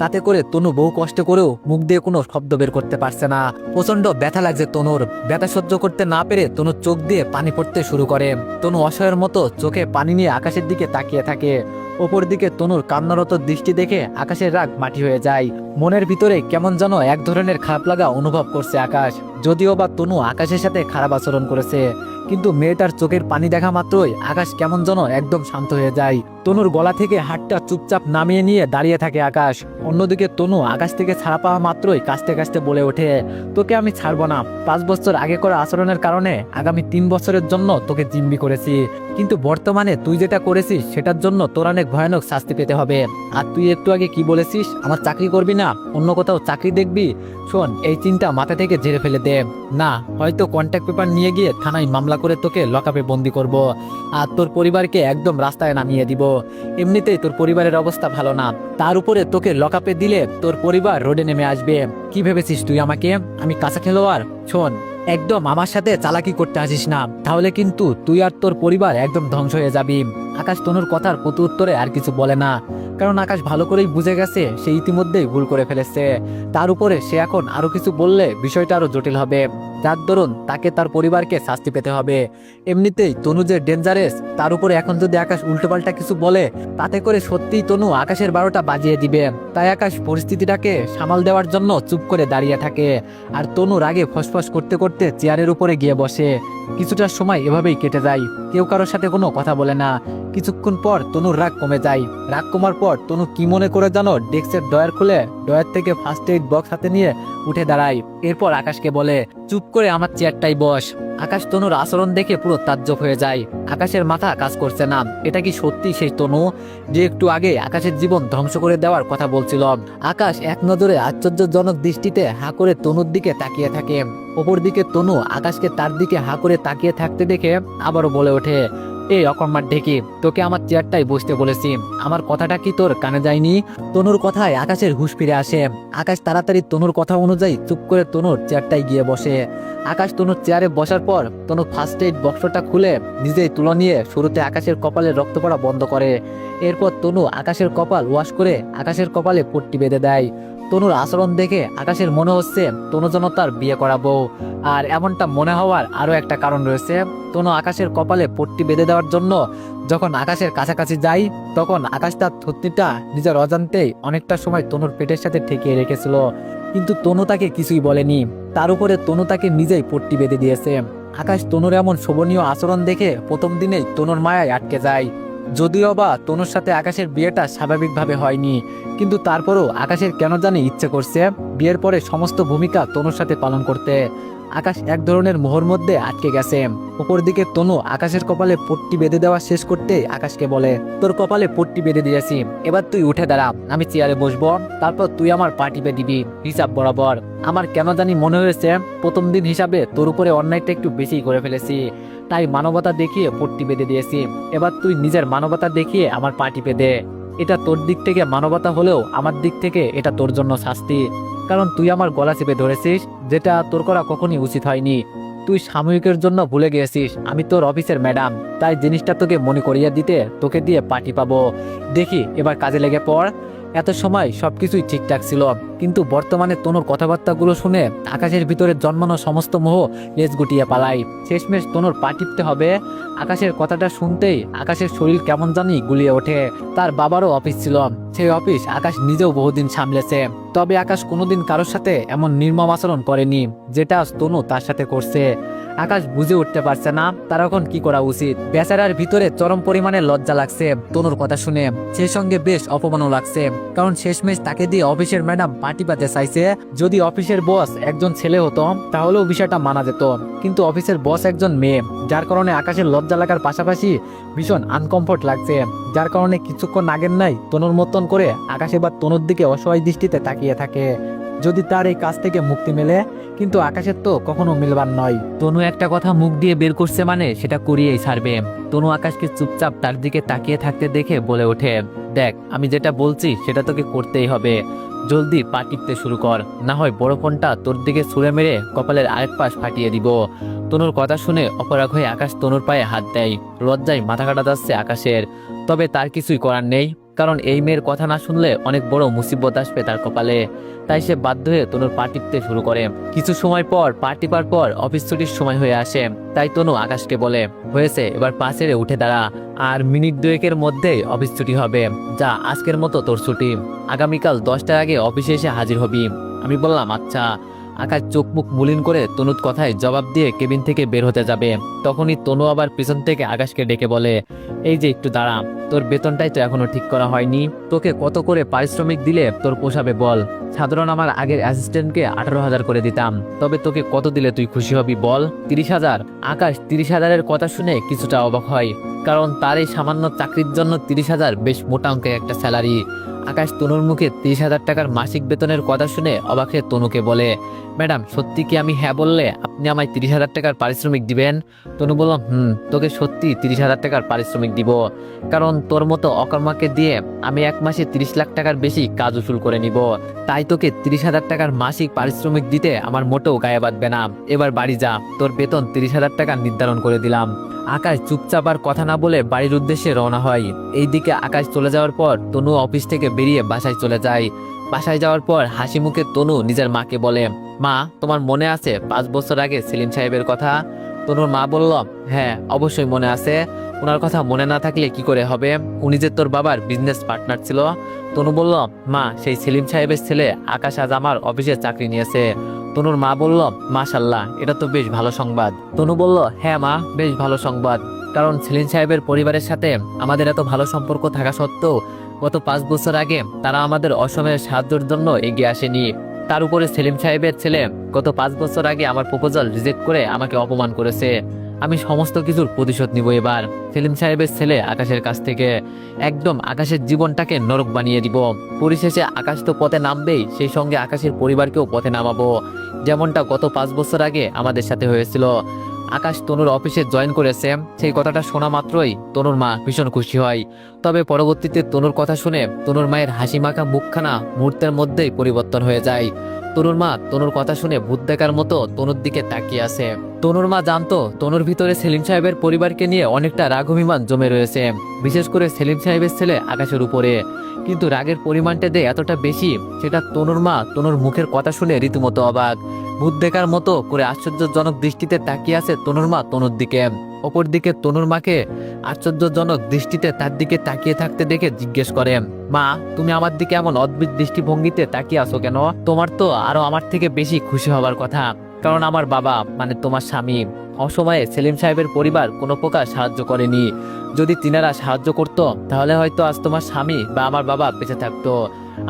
তাতে করে তনু বহু কষ্ট করেও মুখ দিয়ে কোনো শব্দ বের করতে পারছে না। প্রচন্ড ব্যথা লাগছে তনুর। ব্যথা সহ্য করতে না পেরে তনুর চোখ দিয়ে পানি পড়তে শুরু করে। তনু অসহায়ের মতো চোখে পানি নিয়ে আকাশের দিকে তাকিয়ে থাকে। ওপর দিকে তনুর কান্নারত দৃষ্টি দেখে আকাশের রাগ মাটি হয়ে যায়। মনের ভিতরে কেমন যেন এক ধরনের খারাপ লাগা অনুভব করছে আকাশ। যদিও বা তনু আকাশের সাথে খারাপ আচরণ করেছে, কিন্তু মেয়েটার চোখের পানি দেখা মাত্রই আকাশ কেমন যেন একদম শান্ত হয়ে যায়। তনুর গলা থেকে হাতটা চুপচাপ নামিয়ে নিয়ে দাঁড়িয়ে থাকে আকাশ। অন্যদিকে তনু আকাশ থেকে ছাড়া পাওয়া মাত্রই কাঁচতে কাঁচতে বলে ওঠে, তোকে আমি ছাড়বো না। 5 বছর আগে করা আচরণের কারণে আগামী 3 বছরের জন্য তোকে জিম্মি করেছি, কিন্তু বর্তমানে তুই যেটা করেছিস সেটার জন্য তোর অনেক ভয়ানক শাস্তি পেতে হবে। আর তুই একটু আগে কি বলেছিস, আমার চাকরি করবি না, অন্য কোথাও চাকরি দেখবি? শোন, এই চিন্তা মাথা থেকে ঝেড়ে ফেলে দে। না, হয়তো কন্ট্যাক্ট পেপার নিয়ে গিয়ে থানায় মামলা করে তোকে লকআপে বন্দি করব, আর তোর পরিবারকে একদম রাস্তায় নামিয়ে দিব। এমনিতেই তোর পরিবারের অবস্থা ভালো না, তার উপরে তোকে লকআপে দিলে তোর পরিবার রোডে নেমে আসবে। কি ভেবেছিস তুই আমাকে? আমি কাঁচা খেলোয়াড়? শোন, একদম আমার সাথে চালাকি করতে আসিস না, তাহলে কিন্তু তুই আর তোর পরিবার একদম ধ্বংস হয়ে যাবি। আকাশ তনুর কথার প্রতি উত্তরে আর কিছু বলে না, কারণ আকাশ ভালো করেই বুঝে গেছে সে ইতিমধ্যেই ভুল করে ফেলেছে। তার উপরে সে এখন আরো কিছু বললে বিষয়টা আরো জটিল হবে, যার দরুন তাকে তার পরিবারকে শাস্তি পেতে হবে। এমনিতেই তনু যে ডেঞ্জারাস, তার উপরে এখন যদি আকাশ উল্টোপাল্টা কিছু বলে তাতে করে সত্যিই তনু আকাশের 12টা বাজিয়ে দিবে। তাই আকাশ পরিস্থিতিটাকে সামাল দেওয়ার জন্য চুপ করে দাঁড়িয়ে থাকে, আর তনু রাগে ফসফস করতে করতে চেয়ারের উপরে গিয়ে বসে। কিছুটা সময় এভাবেই কেটে যায়, কেউ কারোর সাথে কোনো কথা বলে না। কিছুক্ষণ পর তনুর রাগ কমে যায়। রাগ কমার পর তনু কি মনে করে জানো, ডেস্কের ড্রয়ার খুলে ড্রয়ার থেকে ফার্স্ট এইড বক্স হাতে নিয়ে উঠে দাঁড়ায়। এরপর আকাশকে বলে, চুপ করে আমার চেয়ারটাই বস। আকাশ তনুর আচরণ দেখে পুরো তাজ্জব হয়ে যায়। আকাশের মাথা কাজ করছে না, এটা কি সত্যি সেই তনু যে একটু আগে আকাশের জীবন ধ্বংস করে দেওয়ার কথা বলছিল? আকাশ এক নজরে আশ্চর্যজনক দৃষ্টিতে হা করে তনুর দিকে তাকিয়ে থাকে। ওপর দিকে তনু আকাশকে তার দিকে হা করে তাকিয়ে থাকতে দেখে আবারও বলে ওঠে, এই অকর্মার ঢেকি, তোকে আমার চেয়ারটাই বসতে বলেছি, আমার কথাটা কি তোর কানে যায়নি? তনুর কথায় আকাশের হুঁশ ফিরে আসে। আকাশ তাড়াতাড়ি তনুর কথা অনুযায়ী চুপ করে তনুর চেয়ারটাই গিয়ে বসে। আকাশ তনুর চেয়ারে বসার পর তনু ফার্স্ট এইড বক্সটা খুলে নিজেই তুলো নিয়ে শুরুতে আকাশের কপালে রক্ত পড়া বন্ধ করে। এরপর তনু আকাশের কপাল ওয়াশ করে আকাশের কপালে পট্টি বেঁধে দেয়। তনুর আচরণ দেখে আকাশের মনে হচ্ছে তনু যেন তার বিয়ে করাবো। আর এমনটা মনে হওয়ার আরো একটা কারণ রয়েছে, তনু আকাশের কপালে পট্টি বেঁধে দেওয়ার জন্য যখন আকাশের কাছাকাছি যায় তখন আকাশ তার থুতনিটা নিজের অজান্তেই অনেকটা সময় তনুর পেটের সাথে ঠেকিয়ে রেখেছিল, কিন্তু তনু তাকে কিছুই বলেনি। তার উপরে তনু তাকে নিজেই পট্টি বেঁধে দিয়েছে। আকাশ তনুর এমন শোভনীয় আচরণ দেখে প্রথম দিনেই তনুর মায়ায় আটকে যায়। যদিও বা তনুর সাথে আকাশের বিয়েটা স্বাভাবিকভাবে হয়নি, কিন্তু তারপরও আকাশের কেন জানি ইচ্ছে করছে বিয়ের পরে সমস্ত ভূমিকা তনুর সাথে পালন করতে। আকাশ এক ধরনের মোহর মধ্যে আটকে গেছে। উপর দিকে তনু আকাশের কপালে পট্টি বেঁধে দেওয়া শেষ করতে আকাশকে বলে, তোর কপালে পট্টি বেঁধে দিয়েছি, এবার তুই উঠে দাঁড়া, আমি চেয়ারে বসবো, তারপর তুই আমার পা টিপে দিবি হিসাব বরাবর। আমার কেন জানি মনে হয়েছে প্রথম দিন হিসাবে তোর উপরে অন্যায়টা একটু বেশি করে ফেলেছি, তাই মানবতা দেখিয়ে পট্টি বেঁধে দিয়েছি। এবার তুই নিজের মানবতা দেখিয়ে আমার পা টিপে দে। এটা তোর দিক থেকে মানবতা হলেও আমার দিক থেকে এটা তোর জন্য শাস্তি, কারণ তুই আমার গলা চেপে ধরেছিস, যেটা তোর করা কখনই উচিত হয়নি। তুই সাময়িকের জন্য ভুলে গিয়েছিস আমি তোর অফিসের ম্যাডাম, তাই জিনিসটা তোকে মনে করিয়ে দিতে তোকে দিয়ে পার্টি পাবো। দেখি এবার কাজে লেগে পড়। এত সময় সবকিছুই ঠিকঠাক ছিল, কিন্তু বর্তমানে তনুর কথাবার্তাগুলো শুনে আকাশের ভিতরে জন্মানো সমস্ত মোহ লেজ গুটিয়ে পালাই। শেষমেশ তনুর পা টিপতে হবে। আকাশের কথাটা শুনতেই আকাশের শরীর কেমন জানি গুলিয়ে ওঠে। তার বাবারও অফিস ছিল, সেই অফিস আকাশ নিজেও বহুদিন সামলেছে, তবে আকাশ কোনোদিন কারোর সাথে এমন নির্মম আচরণ করেনি যেটা আজ তনু তার সাথে করছে। আকাশ বুঝে উঠতে পারছে না তার এখন কি করা উচিত। বেচারার ভিতরে চরম পরিমাণে লজ্জা লাগছে তনুর কথা শুনে, সেই সঙ্গে বেশ অপমানও লাগছে, কারণ শেষমেশ তাকে দিয়ে অফিসের ম্যাডাম পার্টি পাতে চাইছে। যদি অফিসের বস একজন ছেলে হতো তাহলেও বিষয়টা মানা যেত, কিন্তু অফিসের বস একজন মেয়ে, যার কারণে আকাশের লজ্জা লাগার পাশাপাশি ভীষণ আনকমফোর্ট লাগছে, যার কারণে কিছুক্ষণ আগের নাই তনুর মতন করে আকাশ এবার তনুর দিকে অসহায় দৃষ্টিতে তাকিয়ে থাকে। যদি তার এই কাজ থেকে মুক্তি মেলে, কিন্তু আকাশের তো কখনো মিলবার নয়। তনু একটা কথা মুখ দিয়ে বের করছে মানে সেটা করিয়েই ছাড়বে। তনু আকাশকে চুপচাপ তার দিকে তাকিয়ে থাকতে দেখে বলে ওঠে, দেখ আমি যেটা বলছি সেটা তোকে করতেই হবে, জলদি পা টিপতে শুরু কর, না হয় বড় ফোনটা তোর দিকে ছুঁড়ে মেরে কপালের আরেক পাশ ফাটিয়ে দিব। তনুর কথা শুনে অপরাগ হয়ে আকাশ তনুর পায়ে হাত দেয়। লজ্জায় মাথা কাটা যাচ্ছে আকাশের, তবে তার কিছুই করার নেই, কারণ এই মেয়ের কথা না শুনলে অনেক বড় মুসিবত আসবে তার কপালে। তাই সে বাধ্য হয়ে তনুর পা টিপতে শুরু করে। কিছু সময় পর পা টিপার পর অফিস ছুটির সময় হয়ে আসে, তাই তনু আকাশকে বলে, হয়েছে এবার পা ছেড়ে উঠে দাঁড়া, আর মিনিট দুয়েকের মধ্যেই অফিস ছুটি হবে, যা আজকের মতো তোর ছুটি, আগামীকাল 10টার আগে অফিসে এসে হাজির হবি। আমি বললাম আচ্ছা। আকাশ চোখ মুখ মলিন করে তনুর কথায় জবাব দিয়ে কেবিন থেকে বের হতে যাবে, তখনই তনু আবার পিছন থেকে আকাশকে ডেকে বলে, এই যে একটু দাঁড়া, তোর বেতনটাই তো এখনো ঠিক করা হয়নি, তোকে কত করে পারিশ্রমিক দিলে তোর পোষাবে বল? সাধারণ আমার আগের অ্যাসিস্ট্যান্টকে 18,000 করে দিতাম, তবে তোকে কত দিলে তুই খুশি হবি বল? 30,000। আকাশ 30,000-এর কথা শুনে কিছুটা অবাক হয়, কারণ তার এই সামান্য চাকরির জন্য 30,000 বেশ মোটা অঙ্কের একটা স্যালারি। আকাশ তনুর মুখে 30,000 টাকার মাসিক বেতনের কথা শুনে অবাক হয়ে তনুকে বলে, ম্যাডাম সত্যি কি আমি হ্যাঁ বললে আপনি আমায় 30,000 টাকার পারিশ্রমিক দিবেন? তনু বলল, তোকে সত্যি 30,000 টাকার পারিশ্রমিক দিব, কারণ তোর মতো অকর্মাকে দিয়ে আমি এক মাসে 30 লাখ টাকার বেশি কাজ উসুল করে নিব, তাই তোকে 30,000 টাকার মাসিক পারিশ্রমিক দিতে আমার মোটেও গায়ে বাঁধবে না। এবার বাড়ি যা, তোর বেতন 30,000 টাকা নির্ধারণ করে দিলাম। আকাশ চুপচাপ আর কথা না বলে বাড়ির উদ্দেশ্যে রওনা হয়। এইদিকে আকাশ চলে যাওয়ার পর তনু অফিস থেকে বেরিয়ে বাসায় চলে যায়। বাসায় যাওয়ার পর হাসি মুখে তনু নিজের মাকে বলে, মা তোমার মনে আছে 5 বছর আগে সেলিম সাহেবের কথা? তনুর মা বলল, হ্যাঁ অবশ্যই মনে আছে, ওনার কথা মনে না থাকলে কি করে হবে, উনি যে তোর বাবার বিজনেস পার্টনার ছিল। তনু বলল, মা সেই সেলিম সাহেবের ছেলে আকাশ আজ আমার অফিসে চাকরি নিয়েছে। তনুর মা বলল, মাশাল্লাহ, এটা তো বেশ ভালো সংবাদ। তনু বলল, হ্যাঁ মা, বেশ ভালো সংবাদ, কারণ সেলিম সাহেবের পরিবারের সাথে আমাদের এত ভালো সম্পর্ক থাকা সত্ত্বেও গত 5 বছর আগে তারা আমাদের অসময়ের সাহায্যের জন্য এগিয়ে আসেনি। তার উপরে সেলিম সাহেবের ছেলে গত 5 বছর আগে আমার প্রপোজাল রিজেক্ট করে আমাকে অপমান করেছে। আমি সমস্ত কিছুর প্রতিশোধ নিব এবার সেলিম সাহেবের ছেলে আকাশের কাছ থেকে, একদম আকাশের জীবনটাকে নরক বানিয়ে দিব। পরিশেষে আকাশ তো পথে নামবেই, সেই সঙ্গে আকাশের পরিবারকেও পথে নামাবো, যেমনটা গত 5 বছর আগে আমাদের সাথে হয়েছিল। আকাশ তনুর অফিসে জয়েন করেছে, সেই কথাটা শোনা মাত্রই তনুর মা ভীষণ খুশি হয়। তবে পরবর্তীতে তনুর কথা শুনে তনুর মায়ের হাসি মাখা মুখখানা মুহূর্তের মধ্যেই পরিবর্তন হয়ে যায়। তনুর মা তনুর কথা শুনে ভূত দেখার মতো তনুর দিকে তাকিয়ে আছে। তনুর মা জানতো তনুর ভিতরে সেলিম সাহেবের পরিবারকে নিয়ে অনেকটা রাগ অভিমান জমে রয়েছে, বিশেষ করে সেলিম সাহেবের ছেলে আকাশের উপরে, কিন্তু রাগের পরিমাণটা যে এতটা বেশি সেটা তনুর মা তনুর মুখের কথা শুনে রীতিমতো অবাক। ভূত দেখার মতো করে আশ্চর্যজনক দৃষ্টিতে তাকিয়ে আছে তনুর মা তনুর দিকে। অপরদিকে তনুর মাকে আশ্চর্যজনক দৃষ্টিতে তার দিকে তাকিয়ে থাকতে দেখে জিজ্ঞেস করে, মা তুমি আমার দিকে এমন অদ্ভুত দৃষ্টিভঙ্গিতে তাকিয়ে আছো কেন? তোমার তো আরো আমার থেকে বেশি খুশি হবার কথা, কারণ আমার বাবা মানে তোমার স্বামী অসময়ে সেলিম সাহেবের পরিবার কোনো প্রকার সাহায্য করেনি, যদি তিনারা সাহায্য করতো তাহলে হয়তো আজ তোমার স্বামী বা আমার বাবা বেঁচে থাকতো।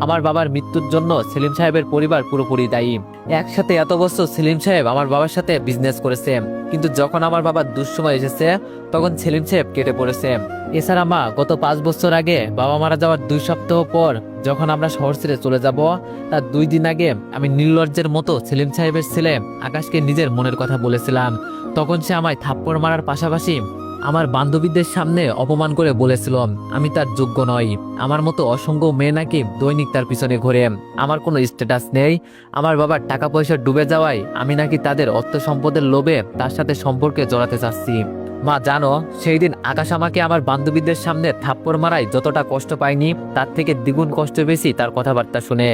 আমার বাবার মৃত্যুর জন্য সেলিম সাহেবের পরিবার পুরোপুরি দায়ী। একসাথে এত বছর সেলিম সাহেব আমার বাবার সাথে বিজনেস করেছে, কিন্তু যখন আমার বাবার দুঃসময় এসেছে তখন সেলিম সাহেব কেটে পড়েছে। এছাড়া মা, গত 5 বছর আগে বাবা মারা যাওয়ার 2 সপ্তাহ পর যখন আমরা শহর ছেড়ে চলে যাব, তার 2 দিন আগে আমি নির্লজ্জের মতো সেলিম সাহেবের ছেলে আকাশকে নিজের মনের কথা বলেছিলাম। তখন সে আমায় থাপ্পড় মারার পাশাপাশি আমার বান্ধবীদের সামনে অপমান করে বলেছিল আমি তার যোগ্য নই। আমার মতো অসংখ্য মেয়ে নাকি দৈনিক তার পিছনে ঘোরে, আমার কোনো স্ট্যাটাস নেই। আমার বাবার টাকা পয়সা ডুবে যাওয়ায় আমি নাকি তাদের অর্থ সম্পদের লোভে তার সাথে সম্পর্কে জড়াতে চাচ্ছি। মা জানো, সেই দিন আকাশ আমাকে আমার বান্ধবীদের সামনে থাপ্পড় মারায় যতটা কষ্ট পাইনি, তার থেকে দ্বিগুণ কষ্ট বেশি তার কথাবার্তা শুনে।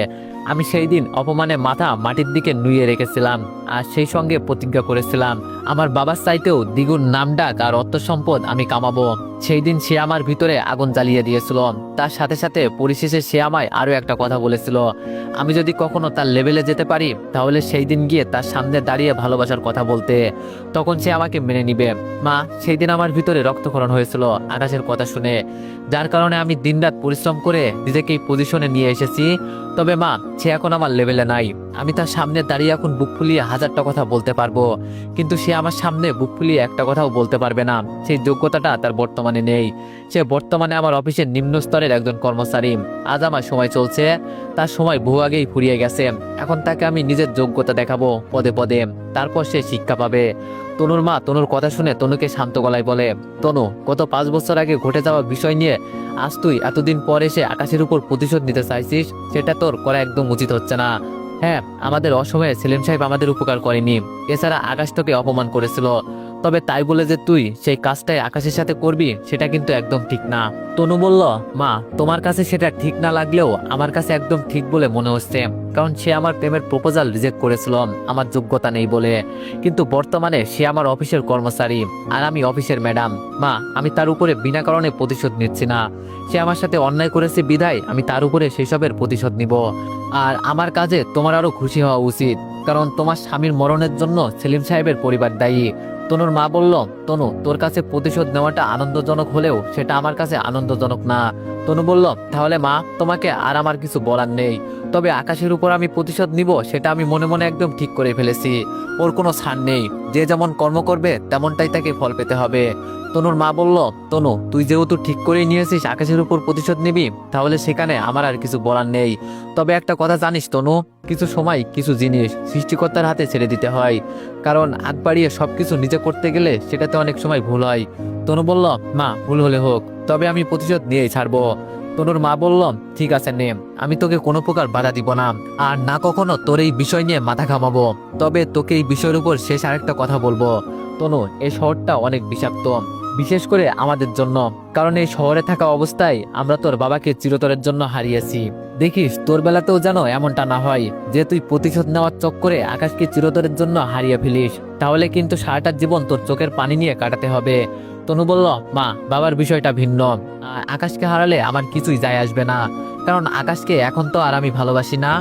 আমি সেই দিন অপমানে মাথা মাটির দিকে নুয়ে রেখেছিলাম, আর সেই সঙ্গে প্রতিজ্ঞা করেছিলাম আমার বাবার চাইতেও দ্বিগুণ নামডাক আর অর্থ সম্পদ আমি কামাবো। সেই দিন সে আমার ভিতরে আগুন জ্বালিয়ে দিয়েছিল। তার সাথে সাথে পরিশেষে সে আমায় আরো একটা কথা বলেছিল, আমি যদি কখনো তার লেভেলে যেতে পারি তাহলে সেই দিন গিয়ে তার সামনে দাঁড়িয়ে ভালোবাসার কথা বলতে, তখন সে আমাকে মেনে নিবে। মা, সেই দিন আমার ভিতরে রক্তক্ষরণ হয়েছিল আকাশের কথা শুনে, যার কারণে আমি দিনরাত পরিশ্রম করে নিজেকে এই পজিশনে নিয়ে এসেছি। তবে মা, সে এখন আমার লেভেলে নাই। আমি তার সামনে দাঁড়িয়ে এখন বুক ফুলিয়ে 1000টা কথা বলতে পারবো, কিন্তু সে আমার সামনে বুক ফুলিয়ে একটা কথাও বলতে পারবে না। সেই যোগ্যতাটা তার বর্তমানে নেই। সে বর্তমানে আমার অফিসের নিম্ন স্তরের একজন কর্মচারী। আজ আমার সময় চলছে, তার সময় বহু আগেই ফুরিয়ে গেছে। এখন তাকে আমি নিজের যোগ্যতা দেখাবো পদে পদে, তারপর সে শিক্ষা পাবে। তনুর মা তনুর কথা শুনে তনুকে শান্ত গলায় বলে, তনু, গত 5 বছর আগে ঘটে যাওয়া বিষয় নিয়ে আজ তুই এতদিন পর এসে আকাশের উপর প্রতিশোধ নিতে চাইছিস, সেটা তোর করা একদম উচিত হচ্ছে না। হ্যাঁ, আমাদের অসময়ে সেলিম সাহেব আমাদের উপকার করেনি, এছাড়া আকাশ তোকে অপমান করেছিল। তবে তাই বলে যে তুই সেই কাজটাই আকাশের সাথে করবি, সেটা কিন্তু একদম ঠিক না। তনু বলল, মা, তোমার কাছে সেটা ঠিক না লাগলেও আমার কাছে একদম ঠিক বলে মনে হচ্ছে, কারণ সে আমার প্রেমের প্রপোজাল রিজেক্ট করেছিল আমার যোগ্যতা নেই বলে। কিন্তু বর্তমানে সে আমার অফিসের কর্মচারী আর আমি অফিসের ম্যাডাম। মা, আমি তার উপরে বিনা কারণে প্রতিশোধ নিচ্ছি না। সে আমার সাথে অন্যায় করেছে বিধায় আমি তার উপরে সেসবের প্রতিশোধ নিব। আর আমার কাজে তোমার আরো খুশি হওয়া উচিত, কারণ তোমার স্বামীর মরণের জন্য সেলিম সাহেবের পরিবার দায়ী। তনুর মা বলল, তনু, তোর কাছে প্রতিশোধ নেওয়াটা আনন্দজনক হলেও সেটা আমার কাছে আনন্দজনক না। তনু বলল, তাহলে মা, তোমাকে আর আমার কিছু বলার নেই। তবে আকাশের উপর আমি প্রতিশোধ নিব সেটা আমি মনে মনে একদম ঠিক করে ফেলেছি। ওর কোনো ছাড় নেই, যে যেমন কর্ম করবে তেমনটাই তাকে ফল পেতে হবে। তনুর মা বলল, তনু, তুই যেহেতু ঠিক করেই নিয়েছিস আকাশের উপর প্রতিশোধ নিবি, তাহলে সেখানে আমার আর কিছু বলার নেই। তবে একটা কথা জানিস তনু, কিছু সময় কিছু জিনিস সৃষ্টিকর্তার হাতে ছেড়ে দিতে হয়, কারণ আগ বাড়িয়ে সবকিছু নিজে করতে গেলে সেটাতে অনেক সময় ভুল হয়। তনু বলল, মা, ভুল হলে হোক, তবে আমি প্রতিশোধ নিয়েই ছাড়বো। তনুর মা বলল, ঠিক আছে নে, আমি তোকে কোনো প্রকার বাধা দিব না, আর না কখনো তোর এই বিষয় নিয়ে মাথা ঘামাবো। তবে তোকে এই বিষয়ের উপর শেষ আরেকটা কথা বলবো, তনু, এই শহরটা অনেক বিষাক্ত, বিশেষ করে আমাদের জন্য, কারণ এই শহরে থাকা অবস্থায় আমরা তোর বাবাকে চিরতরের জন্য হারিয়েছি। দেখিস তোর বেলাতেও যেন এমনটা না হয় যে তুই প্রতিশোধ নেওয়ার চক্করে আকাশকে চিরতরের জন্য হারিয়ে ফেলিস, তাহলে কিন্তু সারাটা জীবন তোর চোখের পানি নিয়ে কাটাতে হবে। তনু বলল, মা, বাবার বিষয়টা ভিন্ন, আকাশকে হারালে আমার কিছুই যায় আসবে না, কারণ আকাশকে এখন তো আর আমি ভালোবাসি না,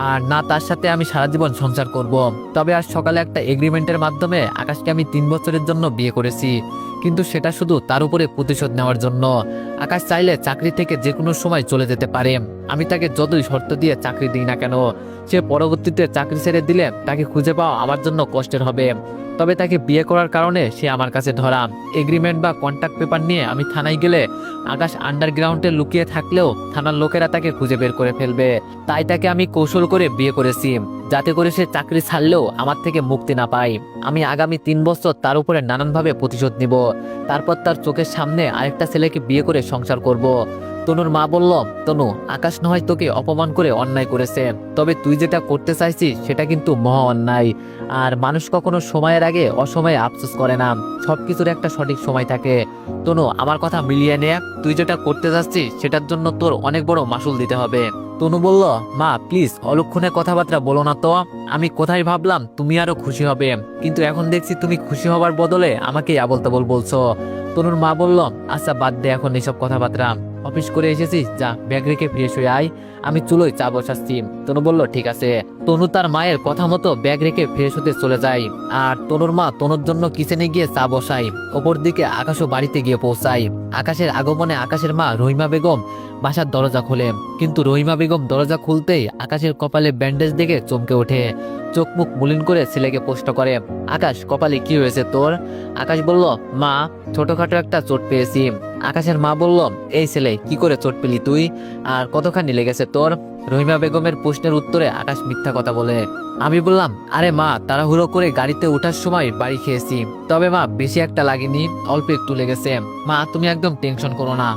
আর না তার সাথে আমি সারা জীবন সংসার করব। তবে আজ সকালে একটা এগ্রিমেন্টের মাধ্যমে আকাশকে আমি 3 বছরের জন্য বিয়ে করেছি, কিন্তু সেটা শুধু তার উপরে প্রতিশোধ নেওয়ার জন্য। আকাশ চাইলে চাকরি থেকে যে কোনো সময় চলে যেতে পারে, আমি তাকে যতই শর্ত দিয়ে চাকরি দিই না কেন, সে পরবর্তীতে চাকরি ছেড়ে দিলে তাকে খুঁজে পাওয়া আমার জন্য কষ্টের হবে। তবে তাকে বিয়ে করার কারণে সে আমার কাছে ধরা। এগ্রিমেন্ট বা কন্ট্রাক্ট পেপার নিয়ে আমি থানায় গেলে আকাশ আন্ডারগ্রাউন্ডে লুকিয়ে থাকলেও থানার লোকেরা তাকে খুঁজে বের করে ফেলবে। তাই তাকে আমি কৌশল করে বিয়ে করেছি, যাতে করে সে চাকরি ছাড়লেও আমার থেকে মুক্তি না পায়। আমি আগামী 3 বছর তার উপরে নানানভাবে প্রতিশোধ নিব, তারপর তার চোখের সামনে আরেকটা ছেলেকে বিয়ে করে সংসার করব। তনুর মা বলল, তনু, আকাশ নয় তোকে অপমান করে অন্যায় করেছে, তবে তুই যেটা করতে চাইছিস সেটা কিন্তু মহা অন্যায়। আর মানুষ কখনো সময়ের আগে অসময়ে আফসোস করে না, সবকিছুর একটা সঠিক সময় থাকে। তনু, আমার কথা মিলিয়ে নে, তুই যেটা করতে যাচ্ছিস সেটার জন্য তোর অনেক বড় মাসুল দিতে হবে। তনু বলল, মা, প্লিজ অলক্ষণে কথাবার্তা বলো না তো, আমি কোথায় ভাবলাম তুমি আরো খুশি হবে, কিন্তু এখন দেখছি তুমি খুশি হবার বদলে আমাকে আবল তাবল বলছো। তনুর মা বলল, আচ্ছা বাদ দে এখন এইসব কথাবার্তা, অফিস করে এসেছিস, যা ব্যাগ রেখে ফ্রেশ হয়ে আয়, আমি চুলোয় চা বসাচ্ছি। তনু বলল, ঠিক আছে। তনু তার মায়ের কথা মতো ব্যাগ রেখে ফ্রেশ হতে চলে যায়। আর তনুর মা তনুর জন্য কিচেনে গিয়ে চা বসায়। অপরদিকে আকাশও বাড়িতে গিয়ে পৌঁছায়। আকাশের আগমনে আকাশের মা রহিমা বেগম বাসার দরজা খোলে, কিন্তু রহিমা বেগম দরজা খুলতেই আকাশের কপালে ব্যান্ডেজ দেখে চমকে ওঠে। চোখ মুখ মলিন করে ছেলেকে প্রশ্ন করে, আকাশ, কপালে কি হয়েছে তোর? আকাশ বলল, মা, ছোটখাটো একটা চোট পেয়েছি। আকাশের মা বলল, এই ছেলে, কি করে চোট পেলি তুই? আর কতখানি লেগেছে তোর? রহিমা বেগমের প্রশ্নের উত্তরে আকাশ মিথ্যা কথা বলে। আমি বললাম, আরে মা, তাড়াহুড়ো করে গাড়িতে ওঠার সময় বাড়ি খেয়েছি। তবে মা, বেশি একটা লাগেনি, অল্প একটু লেগেছে। মা, তুমি একদম টেনশন করো না।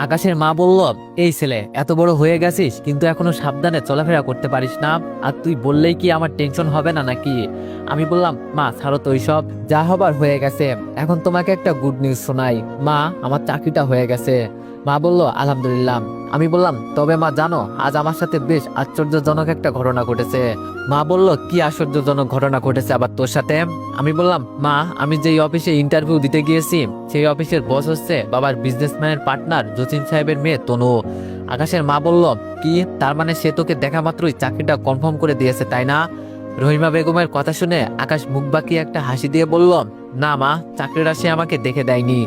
আকাশের মা বলল, এই ছেলে, এত বড় হয়ে গেছিস কিন্তু এখনো সাবধানে চলাফেরা করতে পারিস না? আর তুই বললেই কি আমার টেনশন হবে না নাকি? আমি বললাম, মা, ছাড়ো তো এইসব, যা হবার হয়ে গেছে। এখন তোমাকে একটা গুড নিউজ শোনাই। মা, আমার চাকরিটা হয়ে গেছে। মা বলল, আলহামদুলিল্লাহ। আমি বললাম, তবে মা জানো, আজ আমার সাথে বেশ আশ্চর্যজনক একটা ঘটনা ঘটেছে। মা বলল, কি আশ্চর্যজনক ঘটনা ঘটেছে আবার তোর সাথে? আমি বললাম, মা, আমি যেই অফিসে ইন্টারভিউ দিতে গিয়েছি সেই অফিসের বস হচ্ছে বাবার বিজনেসম্যানের পার্টনার জসিম সাহেবের মেয়ে তনু। আকাশের মা বলল, কি, তার মানে সে তোকে দেখা মাত্রই চাকরিটা কনফার্ম করে দিয়েছে, তাই না? রহিমা বেগমের কথা শুনে আকাশ মুখ বাঁকিয়ে একটা হাসি দিয়ে বলল, না মা, চাকরিটা সে আমাকে দেখে দেয়নি।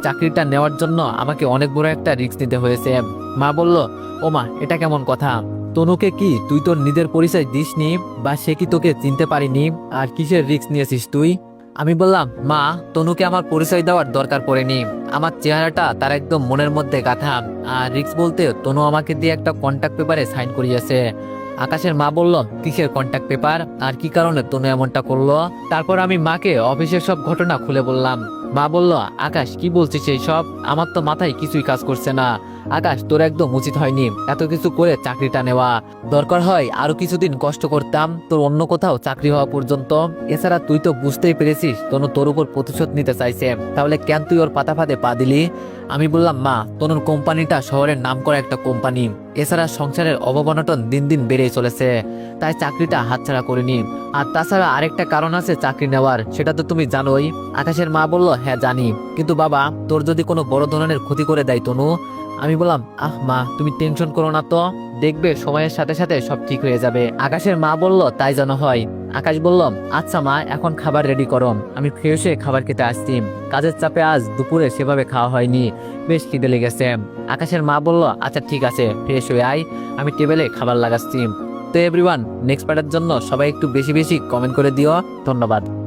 চাকরিটা নেওয়ার জন্য আমাকে অনেক বড় একটা রিস্ক নিতে হয়েছে। মা বলল, ও মা, এটা কেমন কথা? তনুকে কি তুই তোর নিজের পরিচয় দিসনি, বা সে কি তোকে চিনতে পারিনি? আর কিসের রিস্ক নিয়েছিস তুই? আমি বললাম, মা, তনুকে আমার পরিচয় দেওয়ার দরকার পড়েনি। আমার চেহারাটা তার একদম মনের মধ্যে গাঁথা। আর রিস্ক বলতে তনু আমাকে দিয়ে একটা কন্ট্যাক্ট পেপারে সাইন করিয়েছে। আকাশের মা বলল, কিসের কন্ট্যাক্ট পেপার, আর কি কারণে তনু এমনটা করলো? তারপর আমি মাকে অফিসের সব ঘটনা খুলে বললাম। মা বলল, আকাশ, কি বলছিস এই সব? আমার তো মাথায় কিছুই কাজ করছে না। আকাশ, তোর একদম উচিত হয়নি এত কিছু করে চাকরিটা নেওয়া। দরকার হয় আরো কিছুদিন কষ্ট করতাম, তোর অন্য কোথাও চাকরি হওয়া পর্যন্ত। এছাড়া তুই তো বুঝতেই পেরেছিস তনু তোর উপর প্রতিশোধ নিতে চাইছে, তাহলে কেন তুই ওর পাতা ফাঁদে পা দিলি? আমি বললাম, মা, তনুর কোম্পানিটা শহরের নাম করা একটা কোম্পানি। এছাড়া সংসারের অবনটন দিন দিন বেড়েই চলেছে, তাই চাকরিটা হাতছাড়া করিনি। আর তাছাড়া আরেকটা কারণ আছে চাকরি নেওয়ার, সেটা তো তুমি জানোই। আকাশের মা বলল, হ্যাঁ জানি, কিন্তু বাবা, তোর যদি কোনো বড় ধরনের ক্ষতি করে দেয় তনু? আমি বললাম, আহ মা, তুমি টেনশন করো না তো, দেখবে সময়ের সাথে সাথে সব ঠিক হয়ে যাবে। আকাশের মা বলল, তাই যেন হয়। আকাশ বলল, আচ্ছা মা, এখন খাবার রেডি করো, আমি ফ্রেশ হয়ে খাবার খেতে আসছি। কাজের চাপে আজ দুপুরে সেভাবে খাওয়া হয়নি, বেশ খিদে লেগেছে। আকাশের মা বলল, আচ্ছা ঠিক আছে, ফ্রেশ হয়ে আয়, আমি টেবিলে খাবার লাগাচ্ছি। তো এভরিওয়ান, নেক্সট পার্টের জন্য সবাই একটু বেশি বেশি কমেন্ট করে দিও। ধন্যবাদ।